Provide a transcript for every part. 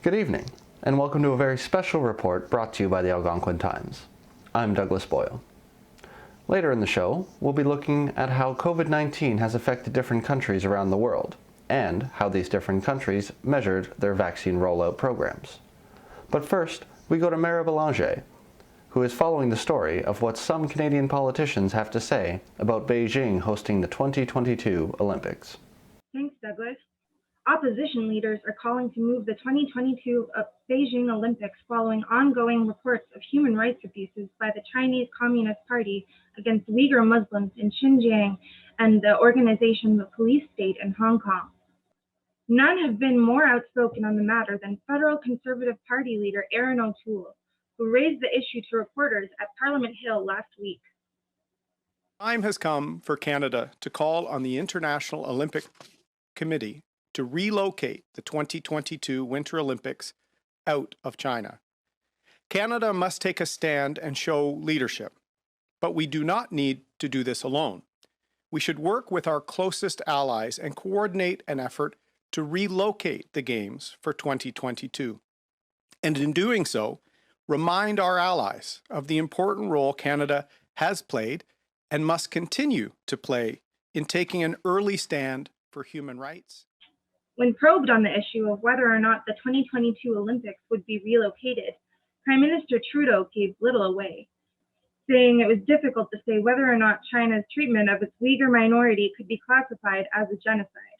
Good evening, and welcome to a very special report brought to you by the Algonquin Times. I'm Douglas Boyle. Later in the show, we'll be looking at how COVID-19 has affected different countries around the world, and how these different countries measured their vaccine rollout programs. But first, we go to Mara Belanger, who is following the story of what some Canadian politicians have to say about Beijing hosting the 2022 Olympics. Thanks, Douglas. Opposition leaders are calling to move the 2022 Beijing Olympics following ongoing reports of human rights abuses by the Chinese Communist Party against Uyghur Muslims in Xinjiang and the organization The Police State in Hong Kong. None have been more outspoken on the matter than federal Conservative Party leader Erin O'Toole, who raised the issue to reporters at Parliament Hill last week. Time has come for Canada to call on the International Olympic Committee to relocate the 2022 Winter Olympics out of China. Canada must take a stand and show leadership, but we do not need to do this alone. We should work with our closest allies and coordinate an effort to relocate the Games for 2022. And in doing so, remind our allies of the important role Canada has played and must continue to play in taking an early stand for human rights. When probed on the issue of whether or not the 2022 Olympics would be relocated, Prime Minister Trudeau gave little away, saying it was difficult to say whether or not China's treatment of its Uyghur minority could be classified as a genocide.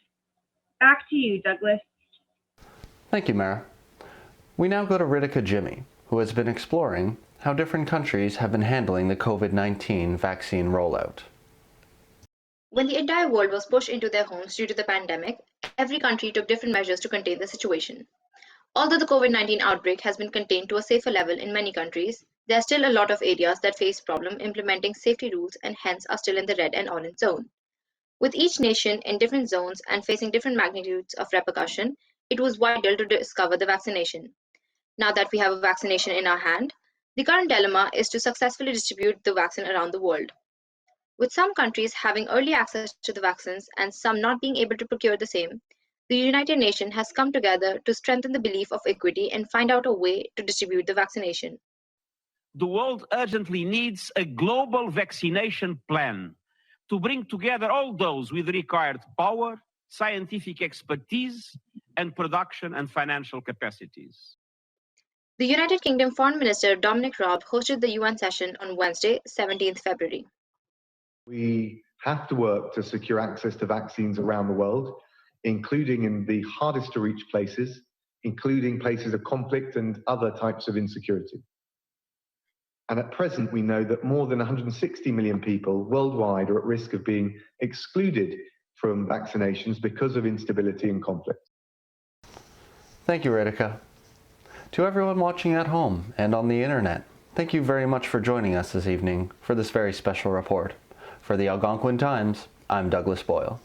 Back to you, Douglas. Thank you, Mara. We now go to Ritika Jimmy, who has been exploring how different countries have been handling the COVID-19 vaccine rollout. When the entire world was pushed into their homes due to the pandemic, every country took different measures to contain the situation. Although the COVID-19 outbreak has been contained to a safer level in many countries, there are still a lot of areas that face problem implementing safety rules and hence are still in the red and orange zone. With each nation in different zones and facing different magnitudes of repercussion, it was vital to discover the vaccination. Now that we have a vaccination in our hand, the current dilemma is to successfully distribute the vaccine around the world. With some countries having early access to the vaccines and some not being able to procure the same, the United Nations has come together to strengthen the belief of equity and find out a way to distribute the vaccination. The world urgently needs a global vaccination plan to bring together all those with required power, scientific expertise, and production and financial capacities. The United Kingdom Foreign Minister Dominic Raab hosted the UN session on Wednesday, 17th February. We have to work to secure access to vaccines around the world, including in the hardest to reach places, including places of conflict and other types of insecurity. And at present, we know that more than 160 million people worldwide are at risk of being excluded from vaccinations because of instability and conflict. Thank you, Ritika. To everyone watching at home and on the internet, thank you very much for joining us this evening for this very special report. For the Algonquin Times, I'm Douglas Boyle.